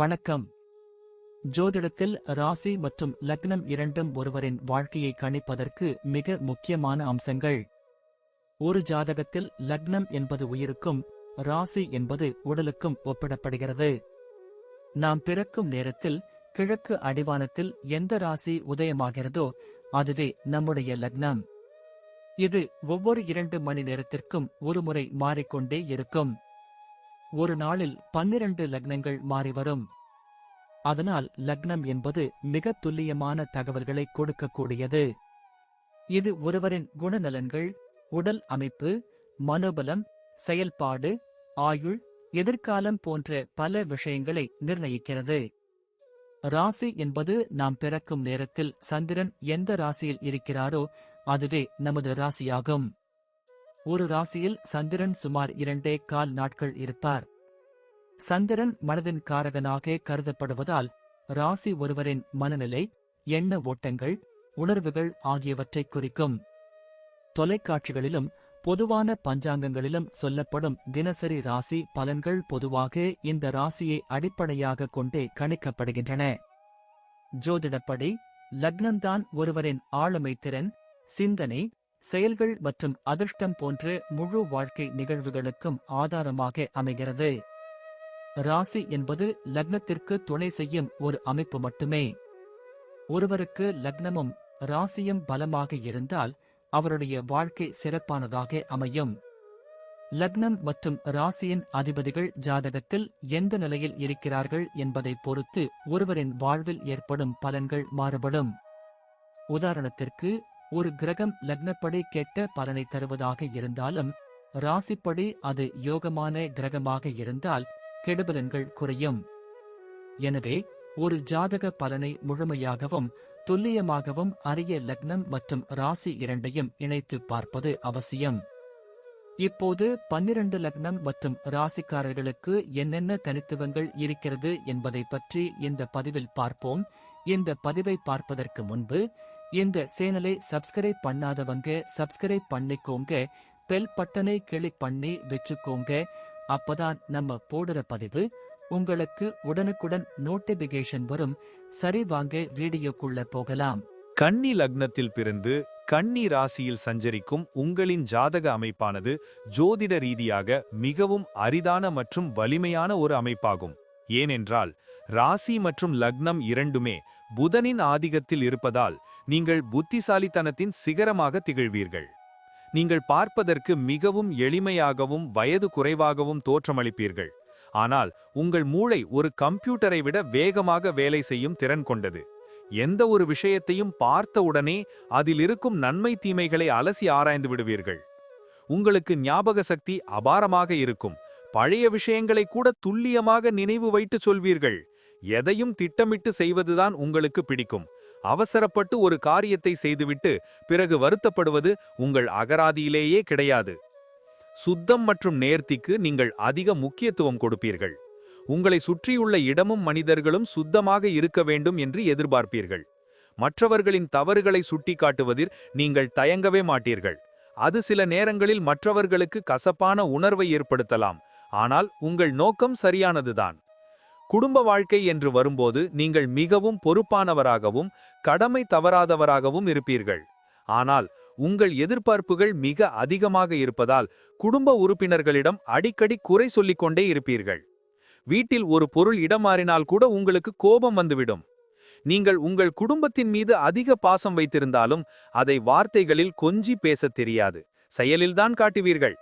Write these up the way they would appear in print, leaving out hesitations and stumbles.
வணக்கம். ஜோதிடத்தில் ராசி மற்றும் லக்னம் இரண்டும் ஒருவரின் வாழ்க்கையை கணிப்பதற்கு மிக முக்கியமான அம்சங்கள். ஒரு ஜாதகத்தில் லக்னம் என்பது உயிருக்கும், ராசி என்பது உடலுக்கும் ஒப்பிடப்படுகிறது. நாம் பிறக்கும் நேரத்தில் கிழக்கு அடிவானத்தில் எந்த ராசி உதயமாகிறதோ அதுவே நம்முடைய லக்னம். இது ஒவ்வொரு 2 மணி நேரத்திற்கும் ஒருமுறை மாறிக்கொண்டே இருக்கும். ஒரு நாளில் 12 லக்னங்கள் மாறிவரும். அதனால் லக்னம் என்பது மிக துல்லியமான தகவல்களை கொடுக்கக்கூடியது. இது ஒருவரின் குணநலன்கள், உடல் அமைப்பு, மனோபலம், செயல்பாடு, ஆயுள், எதிர்காலம் போன்ற பல விஷயங்களை நிர்ணயிக்கிறது. ராசி என்பது நாம் பிறக்கும் நேரத்தில் சந்திரன் எந்த ராசியில் இருக்கிறாரோ அதுவே நமது ராசியாகும். ஒரு ராசியில் சந்திரன் சுமார் 2.25 நாட்கள் இருப்பார். சந்திரன் மனதின் காரகனாக கருதப்படுவதால் ராசி ஒருவரின் மனநிலை, எண்ண ஓட்டங்கள், உணர்வுகள் ஆகியவற்றை குறிக்கும். தொலைக்காட்சிகளிலும் பொதுவான பஞ்சாங்கங்களிலும் சொல்லப்படும் தினசரி ராசி பலன்கள் பொதுவாக இந்த ராசியை அடிப்படையாக கொண்டே கணிக்கப்படுகின்றன. ஜோதிடப்படி லக்னம்தான் ஒருவரின் ஆளுமை திறன், சிந்தனை, செயல்கள் மற்றும் அதிர்ஷ்டம் போன்ற முழு வாழ்க்கை நிகழ்வுகளுக்கும் ஆதாரமாக அமைகிறது. ராசி என்பது லக்னத்திற்கு துணை செய்யும் ஒரு அமைப்பு மட்டுமே. ஒருவருக்கு லக்னமும் ராசியும் பலமாக இருந்தால் அவருடைய வாழ்க்கை சிறப்பானதாக அமையும். லக்னம் மற்றும் ராசியின் அதிபதிகள் ஜாதகத்தில் எந்த நிலையில் இருக்கிறார்கள் என்பதை பொறுத்து ஒருவரின் வாழ்வில் ஏற்படும் பலன்கள் மாறுபடும். உதாரணத்திற்கு, ஒரு கிரகம் லக்னப்படி கெட்ட பலனை தருவதாக இருந்தாலும் ராசிப்படி அது யோகமான கிரகமாக இருந்தால் கெடுபலன்கள் குறையும். எனவே ஒரு ஜாதக பலனை முழுமையாகவும் துல்லியமாகவும் அறிய லக்னம் மற்றும் ராசி இரண்டையும் இணைத்து பார்ப்பது அவசியம். இப்போது 12 லக்னம் மற்றும் ராசிக்காரர்களுக்கு என்னென்ன தனித்துவங்கள் இருக்கிறது என்பதை பற்றி இந்த பதிவில் பார்ப்போம். இந்த பதிவை பார்ப்பதற்கு முன்பு இந்த சேனலை சப்ஸ்கிரைப் பண்ணாதவங்க சப்ஸ்கிரைப் பண்ணிக்கோங்க, பெல் பட்டனை கிளிக் பண்ணி வச்சுக்கோங்க. அப்பதான் நம்ம போடுற பதிவு உங்களுக்கு உடனுக்குடன் நோட்டிபிகேஷன் வரும். சரி, வாங்க வீடியோக்குள்ள போகலாம். கன்னி லக்னத்தில் பிறந்து கன்னி ராசியில் சஞ்சரிக்கும் உங்களின் ஜாதக அமைப்பானது ஜோதிட ரீதியாக மிகவும் அரிதான மற்றும் வலிமையான ஒரு அமைப்பாகும். ஏனென்றால் ராசி மற்றும் லக்னம் இரண்டுமே புதனின் ஆதிக்கத்தில் இருப்பதால் நீங்கள் புத்திசாலித்தனத்தின் சிகரமாக திகழ்வீர்கள். நீங்கள் பார்ப்பதற்கு மிகவும் எளிமையாகவும் வயது குறைவாகவும் தோற்றமளிப்பீர்கள். ஆனால் உங்கள் மூளை ஒரு கம்ப்யூட்டரை விட வேகமாக வேலை செய்யும் திறன் கொண்டது. எந்த ஒரு விஷயத்தையும் பார்த்த உடனே அதில் இருக்கும் நன்மை தீமைகளை அலசி ஆராய்ந்து விடுவீர்கள். உங்களுக்கு ஞாபக சக்தி அபாரமாக இருக்கும். பழைய விஷயங்களை கூட துல்லியமாக நினைவு வைத்து சொல்வீர்கள். எதையும் திட்டமிட்டு செய்வதுதான் உங்களுக்கு பிடிக்கும். அவசரப்பட்டு ஒரு காரியத்தை செய்துவிட்டு பிறகு வருத்தப்படுவது உங்கள் அகராதியிலேயே கிடையாது. சுத்தம் மற்றும் நேர்த்திக்கு நீங்கள் அதிக முக்கியத்துவம் கொடுப்பீர்கள். உங்களை சுற்றியுள்ள இடமும் மனிதர்களும் சுத்தமாக இருக்க வேண்டும் என்று எதிர்பார்ப்பீர்கள். மற்றவர்களின் தவறுகளை சுட்டிக்காட்டுவதில் நீங்கள் தயங்கவே மாட்டீர்கள். அது சில நேரங்களில் மற்றவர்களுக்கு கசப்பான உணர்வை ஏற்படுத்தலாம். ஆனால் உங்கள் நோக்கம் சரியானதுதான். குடும்ப வாழ்க்கை என்று வரும்போது நீங்கள் மிகவும் பொறுப்பானவராகவும் கடமை தவறாதவராகவும் இருப்பீர்கள். ஆனால் உங்கள் எதிர்பார்ப்புகள் மிக அதிகமாக இருப்பதால் குடும்ப உறுப்பினர்களிடம் அடிக்கடி குறை சொல்லிக்கொண்டே இருப்பீர்கள். வீட்டில் ஒரு பொருள் இடமாறினால் கூட உங்களுக்கு கோபம் வந்துவிடும். நீங்கள் உங்கள் குடும்பத்தின் மீது அதிக பாசம் வைத்திருந்தாலும் அதை வார்த்தைகளில் கொஞ்சி பேசத் தெரியாது, செயலில்தான் காட்டுவீர்கள்.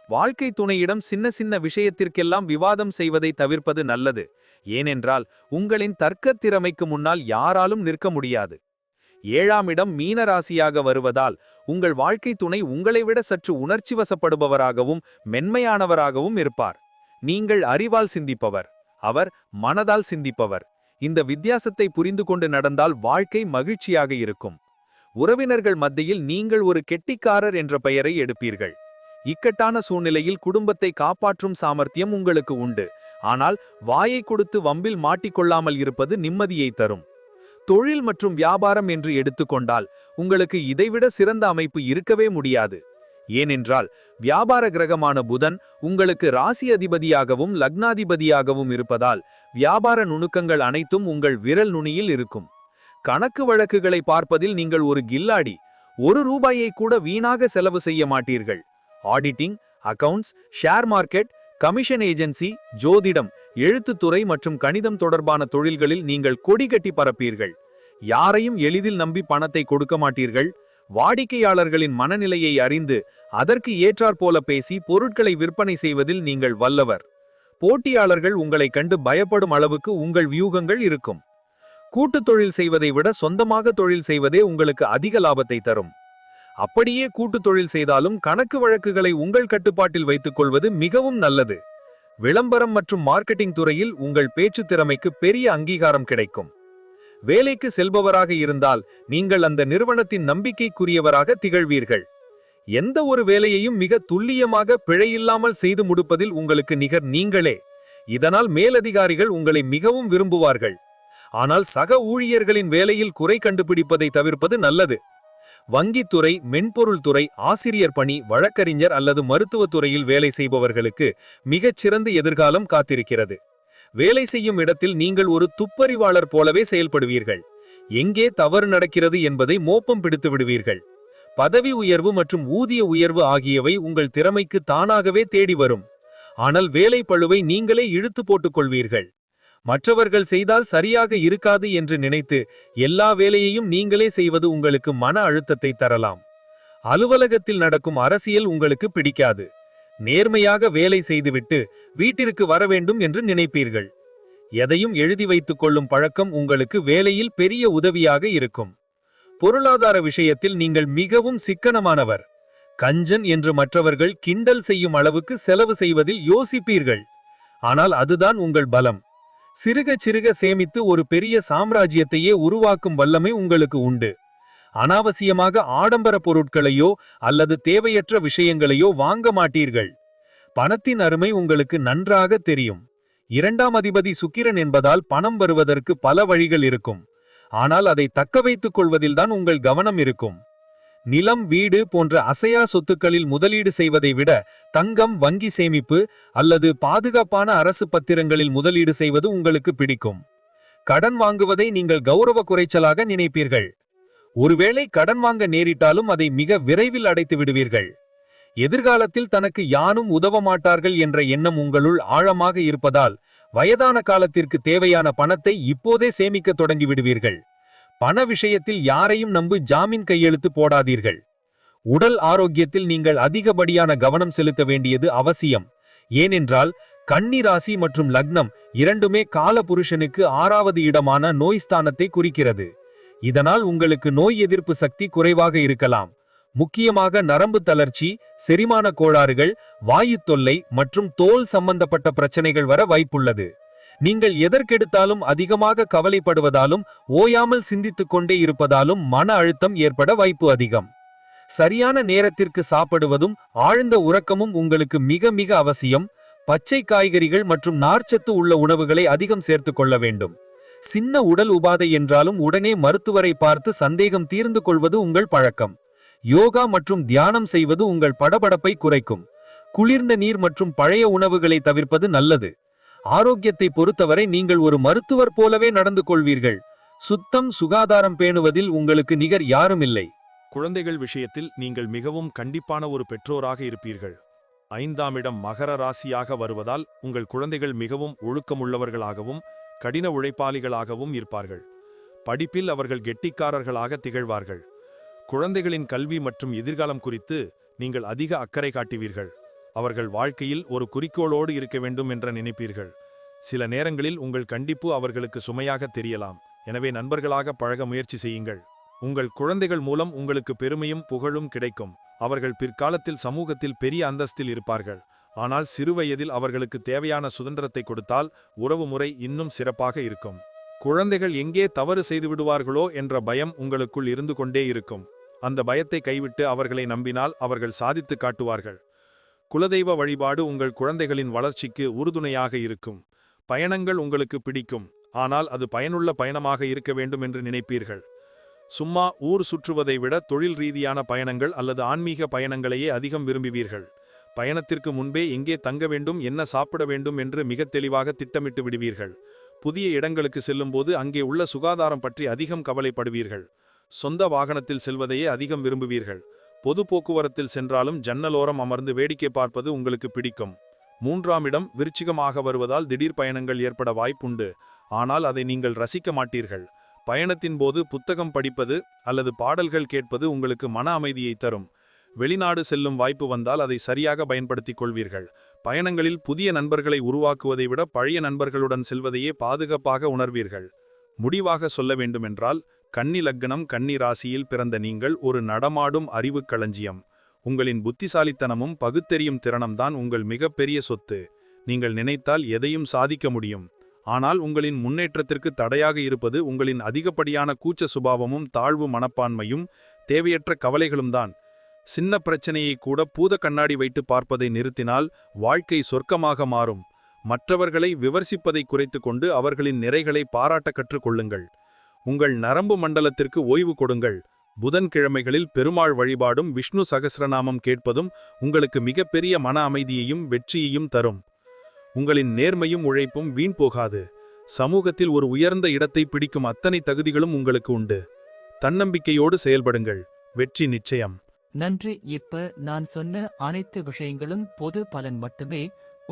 வாழ்க்கை துணையிடம் சின்ன சின்ன விஷயத்திற்கெல்லாம் விவாதம் செய்வதை தவிர்ப்பது நல்லது. ஏனென்றால் உங்களின் தர்க்க திறமைக்கு முன்னால் யாராலும் நிற்க முடியாது. 7ஆம் இடம் மீனராசியாக வருவதால் உங்கள் வாழ்க்கை துணை உங்களை விட சற்று உணர்ச்சி வசப்படுபவராகவும் மென்மையானவராகவும் இருப்பார். நீங்கள் அறிவால் சிந்திப்பவர், அவர் மனதால் சிந்திப்பவர். இந்த வித்தியாசத்தை புரிந்து கொண்டு நடந்தால் வாழ்க்கை மகிழ்ச்சியாக இருக்கும். உறவினர்கள் மத்தியில் நீங்கள் ஒரு கெட்டிக்காரர் என்ற பெயரை எடுப்பீர்கள். இக்கட்டான சூழ்நிலையில் குடும்பத்தை காப்பாற்றும் சாமர்த்தியம் உங்களுக்கு உண்டு. ஆனால் வாயை கொடுத்து வம்பில் மாட்டிக்கொள்ளாமல் இருப்பது நிம்மதியை தரும். தொழில் மற்றும் வியாபாரம் என்று எடுத்துக்கொண்டால் உங்களுக்கு இதைவிட சிறந்த அமைப்பு இருக்கவே முடியாது. ஏனென்றால் வியாபார கிரகமான புதன் உங்களுக்கு ராசி அதிபதியாகவும் லக்னாதிபதியாகவும் இருப்பதால் வியாபார நுணுக்கங்கள் அனைத்தும் உங்கள் விரல் நுனியில் இருக்கும். கணக்கு வழக்குகளை பார்ப்பதில் நீங்கள் ஒரு கில்லாடி. ₹1 கூட வீணாக செலவு செய்ய மாட்டீர்கள். Auditing, accounts, share market, commission agency, ஜோதிடம், எழுத்துத்துறை மற்றும் கணிதம் தொடர்பான தொழில்களில் நீங்கள் கொடி கட்டி பரப்பீர்கள். யாரையும் எளிதில் நம்பி பணத்தை கொடுக்க மாட்டீர்கள். வாடிக்கையாளர்களின் மனநிலையை அறிந்து அதற்கு ஏற்றாற்போல பேசி பொருட்களை விற்பனை செய்வதில் நீங்கள் வல்லவர். போட்டியாளர்கள் உங்களை கண்டு பயப்படும் அளவுக்கு உங்கள் வியூகங்கள் இருக்கும். கூட்டுத் தொழில் செய்வதை விட சொந்தமாக தொழில் செய்வதே உங்களுக்கு அதிக லாபத்தை தரும். அப்படியே கூட்டுத் தொழில் செய்தாலும் கணக்கு வழக்குகளை உங்கள் கட்டுப்பாட்டில் வைத்துக் கொள்வது மிகவும் நல்லது. விளம்பரம் மற்றும் மார்க்கெட்டிங் துறையில் உங்கள் பேச்சு திறமைக்கு பெரிய அங்கீகாரம் கிடைக்கும். வேலைக்கு செல்பவராக இருந்தால் நீங்கள் அந்த நிறுவனத்தின் நம்பிக்கைக்குரியவராக திகழ்வீர்கள். எந்த ஒரு வேலையையும் மிக துல்லியமாக பிழையில்லாமல் செய்து முடிப்பதில் உங்களுக்கு நிகர் நீங்களே. இதனால் மேலதிகாரிகள் உங்களை மிகவும் விரும்புவார்கள். ஆனால் சக ஊழியர்களின் வேலையில் குறை கண்டுபிடிப்பதை தவிர்ப்பது நல்லது. வங்கித்துறை, மென்பொருள் துறை, ஆசிரியர் பணி, வழக்கறிஞர் அல்லது மருத்துவத்துறையில் வேலை செய்பவர்களுக்கு மிகச்சிறந்த எதிர்காலம் காத்திருக்கிறது. வேலை செய்யும் இடத்தில் நீங்கள் ஒரு துப்பறிவாளர் போலவே செயல்படுவீர்கள். எங்கே தவறு நடக்கிறது என்பதை மோப்பம் பிடித்து விடுவீர்கள். பதவி உயர்வு மற்றும் ஊதிய உயர்வு ஆகியவை உங்கள் திறமைக்கு தானாகவே தேடி வரும். ஆனால் வேலை பளுவை நீங்களே இழுத்து போட்டுக் கொள்வீர்கள். மற்றவர்கள் செய்தால் சரியாக இருக்காது என்று நினைத்து எல்லா வேலையையும் நீங்களே செய்வது உங்களுக்கு மன அழுத்தத்தை தரலாம். அலுவலகத்தில் நடக்கும் அரசியல் உங்களுக்கு பிடிக்காது. நேர்மையாக வேலை செய்துவிட்டு வீட்டிற்கு வர வேண்டும் என்று நினைப்பீர்கள். எதையும் எழுதி வைத்துக் கொள்ளும் பழக்கம் உங்களுக்கு வேலையில் பெரிய உதவியாக இருக்கும். பொருளாதார விஷயத்தில் நீங்கள் மிகவும் சிக்கனமானவர். கஞ்சன் என்று மற்றவர்கள் கிண்டல் செய்யும் அளவுக்கு செலவு செய்வதில் யோசிப்பீர்கள். ஆனால் அதுதான் உங்கள் பலம். சிறுக சிறுக சேமித்து ஒரு பெரிய சாம்ராஜ்யத்தையே உருவாக்கும் வல்லமை உங்களுக்கு உண்டு. அனாவசியமாக ஆடம்பர பொருட்களையோ அல்லது தேவையற்ற விஷயங்களையோ வாங்க மாட்டீர்கள். பணத்தின் அருமை உங்களுக்கு நன்றாக தெரியும். 2ஆம் அதிபதி சுக்கிரன் என்பதால் பணம் வருவதற்கு பல வழிகள் இருக்கும். ஆனால் அதை தக்க வைத்துக் கொள்வதில்தான் உங்கள் கவனம் இருக்கும். நிலம், வீடு போன்ற அசையா சொத்துக்களில் முதலீடு செய்வதை விட தங்கம், வங்கி சேமிப்பு அல்லது பாதுகாப்பான அரசு பத்திரங்களில் முதலீடு செய்வது உங்களுக்கு பிடிக்கும். கடன் வாங்குவதை நீங்கள் கௌரவ குறைச்சலாக நினைப்பீர்கள். ஒருவேளை கடன் வாங்க நேரிட்டாலும் அதை மிக விரைவில் அடைத்து விடுவீர்கள். எதிர்காலத்தில் தனக்கு யாரும் உதவ மாட்டார்கள் என்ற எண்ணம் உங்களுள் ஆழமாக இருப்பதால் வயதான காலத்திற்கு தேவையான பணத்தை இப்போதே சேமிக்க தொடங்கி விடுவீர்கள். பண விஷயத்தில் யாரையும் நம்பி ஜாமீன் கையெழுத்து போடாதீர்கள். உடல் ஆரோக்கியத்தில் நீங்கள் அதிகப்படியான கவனம் செலுத்த வேண்டியது அவசியம். ஏனென்றால் கன்னி ராசி மற்றும் லக்னம் இரண்டுமே கால புருஷனுக்கு 6வது இடமான நோய் ஸ்தானத்தை குறிக்கிறது. இதனால் உங்களுக்கு நோய் எதிர்ப்பு சக்தி குறைவாக இருக்கலாம். முக்கியமாக நரம்பு தளர்ச்சி, செரிமான கோளாறுகள், வாயு தொல்லை மற்றும் தோல் சம்பந்தப்பட்ட பிரச்சனைகள் வர வாய்ப்புள்ளது. நீங்கள் எதற்கெடுத்தாலும் அதிகமாக கவலைப்படுவதாலும் ஓயாமல் சிந்தித்துக் கொண்டே இருப்பதாலும் மன அழுத்தம் ஏற்பட வாய்ப்பு அதிகம். சரியான நேரத்திற்கு சாப்பிடுவதும் ஆழ்ந்த உறக்கமும் உங்களுக்கு மிக மிக அவசியம். பச்சை காய்கறிகள் மற்றும் நார்ச்சத்து உள்ள உணவுகளை அதிகம் சேர்த்து கொள்ள வேண்டும். சின்ன உடல் உபாதை என்றாலும் உடனே மருத்துவரை பார்த்து சந்தேகம் தீர்ந்து கொள்வது உங்கள் பழக்கம். யோகா மற்றும் தியானம் செய்வது உங்கள் படபடப்பை குறைக்கும். குளிர்ந்த நீர் மற்றும் பழைய உணவுகளை தவிர்ப்பது நல்லது. ஆரோக்கியத்தை பொறுத்தவரை நீங்கள் ஒரு மருத்துவர் போலவே நடந்து கொள்வீர்கள். சுத்தம், சுகாதாரம் பேணுவதில் உங்களுக்கு நிகர் யாரும் இல்லை. குழந்தைகள் விஷயத்தில் நீங்கள் மிகவும் கண்டிப்பான ஒரு பெற்றோராக இருப்பீர்கள். 5ஆம் இடம் மகர ராசியாக வருவதால் உங்கள் குழந்தைகள் மிகவும் ஒழுக்கமுள்ளவர்களாகவும் கடின உழைப்பாளிகளாகவும் இருப்பார்கள். படிப்பில் அவர்கள் கெட்டிக்காரர்களாக திகழ்வார்கள். குழந்தைகளின் கல்வி மற்றும் எதிர்காலம் குறித்து நீங்கள் அதிக அக்கறை காட்டுவீர்கள். அவர்கள் வாழ்க்கையில் ஒரு குறிக்கோளோடு இருக்க வேண்டும் என்ற நினைப்பீர்கள். சில நேரங்களில் உங்கள் கண்டிப்பு அவர்களுக்கு சுமையாக தெரியலாம். எனவே நண்பர்களாக பழக முயற்சி செய்யுங்கள். உங்கள் குழந்தைகள் மூலம் உங்களுக்கு பெருமையும் புகழும் கிடைக்கும். அவர்கள் பிற்காலத்தில் சமூகத்தில் பெரிய அந்தஸ்தில் இருப்பார்கள். ஆனால் சிறுவயதில் அவர்களுக்கு தேவையான சுதந்திரத்தை கொடுத்தால் உறவு முறை இன்னும் சிறப்பாக இருக்கும். குழந்தைகள் எங்கே தவறு செய்து விடுவார்களோ என்ற பயம் உங்களுக்குள் இருந்து கொண்டே இருக்கும். அந்த பயத்தை கைவிட்டு அவர்களை நம்பினால் அவர்கள் சாதித்து காட்டுவார்கள். குலதெய்வ வழிபாடு உங்கள் குழந்தைகளின் வளர்ச்சிக்கு உறுதுணையாக இருக்கும். பயணங்கள் உங்களுக்கு பிடிக்கும், ஆனால் அது பயனுள்ள பயணமாக இருக்க வேண்டும் என்று நினைப்பீர்கள். சும்மா ஊர் சுற்றுவதை விட தொழில் ரீதியான பயணங்கள் அல்லது ஆன்மீக பயணங்களையே அதிகம் விரும்புவீர்கள். பயணத்திற்கு முன்பே எங்கே தங்க வேண்டும், என்ன சாப்பிட வேண்டும் என்று மிகத் தெளிவாக திட்டமிட்டு விடுவீர்கள். புதிய இடங்களுக்கு செல்லும்போது அங்கே உள்ள சுகாதாரம் பற்றி அதிகம் கவலைப்படுவீர்கள். சொந்த வாகனத்தில் செல்வதையே அதிகம் விரும்புவீர்கள். பொது போக்குவரத்தில் சென்றாலும் ஜன்னலோரம் அமர்ந்து வேடிக்கை பார்ப்பது உங்களுக்கு பிடிக்கும். 3ஆம் இடம் விருச்சிகமாக வருவதால் திடீர் பயணங்கள் ஏற்பட வாய்ப்புண்டு. ஆனால் அதை நீங்கள் ரசிக்க மாட்டீர்கள். பயணத்தின் போது புத்தகம் படிப்பது அல்லது பாடல்கள் கேட்பது உங்களுக்கு மன அமைதியை தரும். வெளிநாடு செல்லும் வாய்ப்பு வந்தால் அதை சரியாக பயன்படுத்திக் கொள்வீர்கள். பயணங்களில் புதிய நண்பர்களை உருவாக்குவதை விட பழைய நண்பர்களுடன் செல்வதையே பாதுகாப்பாக உணர்வீர்கள். முடிவாக சொல்ல வேண்டுமென்றால், கன்னி லக்னம் கன்னி ராசியில் பிறந்த நீங்கள் ஒரு நடமாடும் அறிவுக் களஞ்சியம். உங்களின் புத்திசாலித்தனமும் பகுத்தறியும் திறனம்தான் உங்கள் மிகப்பெரிய சொத்து. நீங்கள் நினைத்தால் எதையும் சாதிக்க முடியும். ஆனால் உங்களின் முன்னேற்றத்திற்கு தடையாக இருப்பது உங்களின் அதிகப்படியான கூச்ச சுபாவமும் தாழ்வு மனப்பான்மையும் தேவையற்ற கவலைகளும் தான். சின்ன பிரச்சனையை கூட பூத கண்ணாடி வைத்து பார்ப்பதை நிறுத்தினால் வாழ்க்கை சொர்க்கமாக மாறும். மற்றவர்களை விமர்சிப்பதை குறைத்து கொண்டு அவர்களின் நிறைகளை பாராட்ட கற்றுக்கொள்ளுங்கள். உங்கள் நரம்பு மண்டலத்திற்கு ஓய்வு கொடுங்கள். புதன்கிழமைகளில் பெருமாள் வழிபாடும் விஷ்ணு சகஸ்ரநாமம் கேட்பதும் உங்களுக்கு மிகப்பெரிய மன அமைதியையும் வெற்றியையும் தரும். உங்களின் நேர்மையும் உழைப்பும் வீண் போகாது. சமூகத்தில் ஒரு உயர்ந்த இடத்தை பிடிக்கும் அத்தனை தகுதிகளும் உங்களுக்கு உண்டு. தன்னம்பிக்கையோடு செயல்படுங்கள். வெற்றி நிச்சயம். நன்றி. இப்ப நான் சொன்ன அனைத்து விஷயங்களும் பொது பலன் மட்டுமே.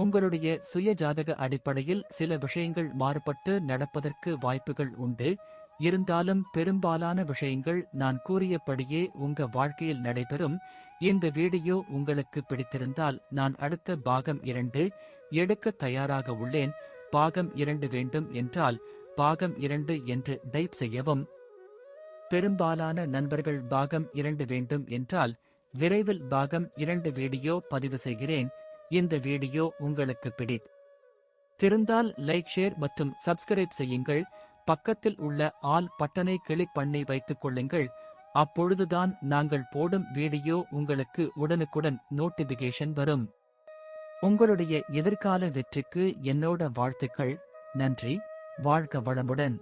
உங்களுடைய சுய ஜாதக அடிப்படையில் சில விஷயங்கள் மாறுபட்டு நடப்பதற்கு வாய்ப்புகள் உண்டு. இருந்தாலும் பெரும்பாலான விஷயங்கள் நான் கூறியபடியே உங்க வாழ்க்கையில் நடைபெறும். இந்த வீடியோ உங்களுக்கு பிடித்திருந்தால் நான் அடுத்த பாகம் 2 எடுக்க தயாராக உள்ளேன். பாகம் 2 வேண்டும் என்றால் பாகம் 2 என்று டைப் செய்யவும். பெரும்பாலான நண்பர்கள் பாகம் 2 வேண்டும் என்றால் விரைவில் பாகம் 2 வீடியோ பதிவு செய்கிறேன். இந்த வீடியோ உங்களுக்கு பிடித்திருந்தால் லைக், ஷேர் மற்றும் சப்ஸ்கிரைப் செய்யுங்கள். பக்கத்தில் உள்ள ஆல் பட்டனை கிளிக் பண்ணி வைத்துக் கொள்ளுங்கள். அப்பொழுதுதான் நாங்கள் போடும் வீடியோ உங்களுக்கு உடனுக்குடன் நோட்டிபிகேஷன் வரும். உங்களுடைய எதிர்கால வெற்றிக்கு என்னோட வாழ்த்துக்கள். நன்றி. வாழ்க வளமுடன்.